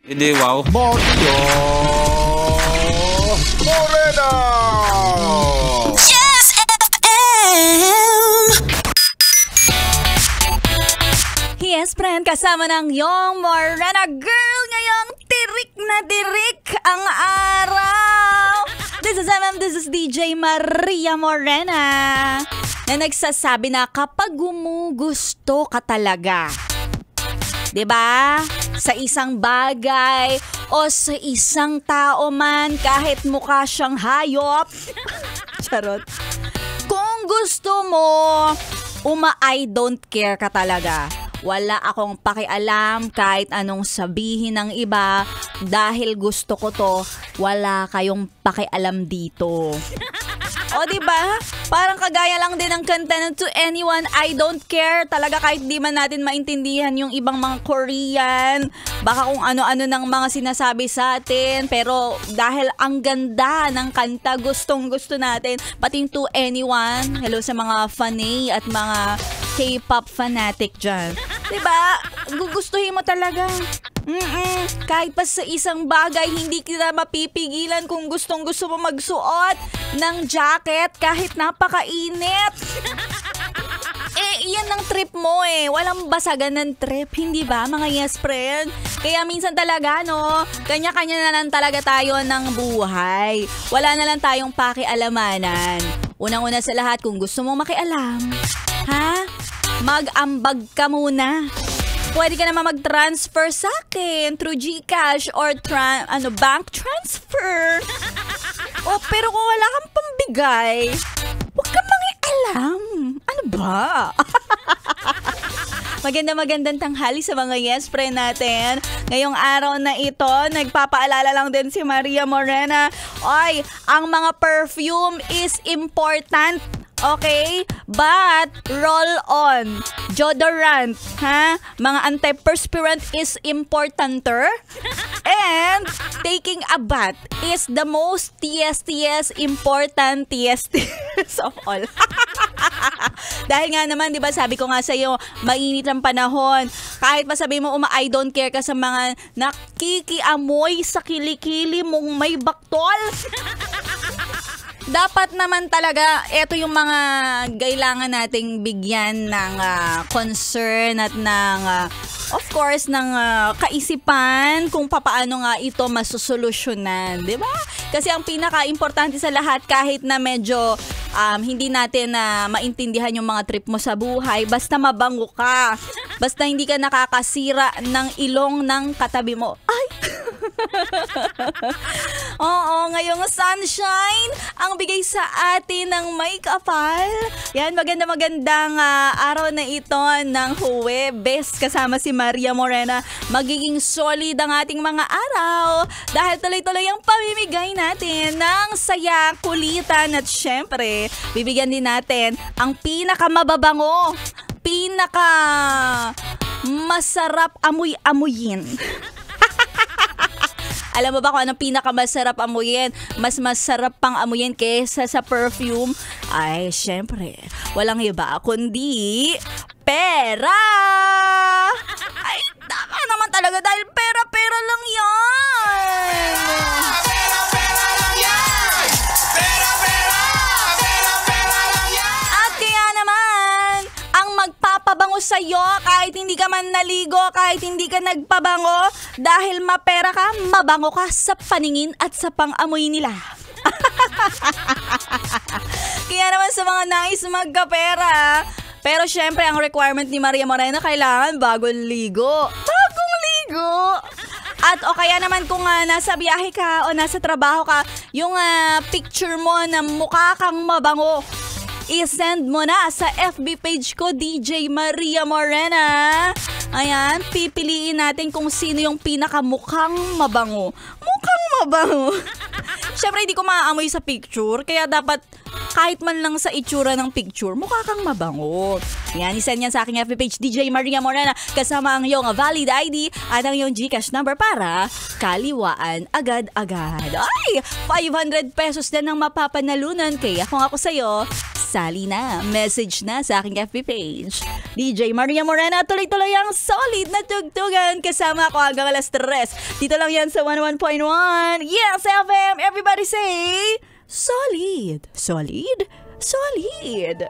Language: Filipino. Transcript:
Hindi, wow. Maria Morena! Yes, FM! Yes, friend, kasama ng Yung Morena Girl ngayong tirik na tirik ang araw. This is FM, this is DJ Maria Morena na nagsasabi na kapag gumugusto ka talaga, 'di ba? Sa isang bagay o sa isang tao man, kahit mukha siyang hayop. Charot. Kung gusto mo, I don't care ka talaga. Wala akong pakialam kahit anong sabihin ng iba dahil gusto ko to. Wala kayong pakialam dito. O diba? Parang kagaya lang din ng kanta ng To Anyone, I Don't Care. Talaga kahit di man natin maintindihan yung ibang mga Korean, baka kung ano-ano ng mga sinasabi sa atin. Pero dahil ang ganda ng kanta, gustong-gusto natin. Pati yung To Anyone, hello sa mga fanay at mga K-pop fanatic dyan. Diba? Gugustuhin mo talaga. Kahit pa sa isang bagay, hindi kita mapipigilan kung gustong-gusto mo magsuot ng jacket kahit napakainit. Iyan ang trip mo eh. Walang basagan ng trip, hindi ba mga yes friend? Kaya minsan talaga no, kanya-kanya na lang talaga tayo ng buhay. Wala na lang tayong pakialamanan. Unang-una sa lahat, kung gusto mong makialam, mag-ambag ka muna. Pwede ka naman mag-transfer sa akin through GCash or bank transfer. Pero kung wala kang pambigay, huwag kang mangialam. Ano ba? Magandang tanghali sa mga yes friend natin. Ngayong araw na ito, nagpapaalala lang din si Maria Morena. Oy, ang mga perfume is important. Okay? But, roll on. Deodorant, mga antiperspirant is importanter. And, taking a bath is the most important of all. Dahil nga naman, di ba, sabi ko nga sa iyo, mainit ang panahon. Kahit pa sabi mo, I don't care ka sa mga nakikiamoy sa kilikili mong may baktol. Dapat naman talaga, ito yung mga kailangan nating bigyan ng concern at ng, of course, ng kaisipan kung papaano nga ito masusolusyonan, di ba? Kasi ang pinaka-importante sa lahat, kahit na medyo hindi natin maintindihan yung mga trip mo sa buhay, basta mabango ka. Basta hindi ka nakakasira ng ilong ng katabi mo. Ay! Oo, ngayong sunshine ang bigay sa atin ng may kapal. Yan, magandang araw na ito ng Huwebes kasama si Maria Morena. Magiging solid ang ating mga araw dahil tuloy-tuloy ang pamimigay natin ng saya, kulitan at syempre, bibigyan din natin ang pinakamababango, masarap amuyin. Alam mo ba kung anong pinakamasarap amuyin? Mas masarap pang amuyin kaysa sa perfume? Ay, syempre, walang iba kundi pera! Ay, tama naman talaga dahil pera lang yan! Pera lang yan! Pera lang yan! At kaya naman, ang magpapabango sa'yo kahit hindi ka man naligo, kahit hindi ka nagpabango, dahil mapera ka, mabango ka sa paningin at sa pang-amoy nila. Kaya naman sa mga nais magkapera, pero syempre ang requirement ni Maria Morena, kailangan bagong ligo. At o kaya naman kung nasa biyahe ka o nasa trabaho ka, yung picture mo na mukha kang mabango, i-send mo na sa FB page ko, DJ Maria Morena. Ayan, pipiliin natin kung sino yung pinakamukhang mabango. Mukhang mabango. Siyempre, hindi ko maaamoy sa picture, kaya dapat Kahit man lang sa itsura ng picture, mukha kang mabango. Yan, isend yan sa aking FB page, DJ Maria Morena, kasama ang iyong valid ID at ang iyong GCash number para kaliwaan agad-agad. Ay, 500 pesos na ang mapapanalunan. Kaya kung ako sa'yo, sali na, message na sa aking FB page. DJ Maria Morena, tuloy-tuloy ang solid na tugtugan. Kasama ako hanggang alas 3. Dito lang yan sa 101.1. Yes, FM! Everybody say, solid, solid, solid.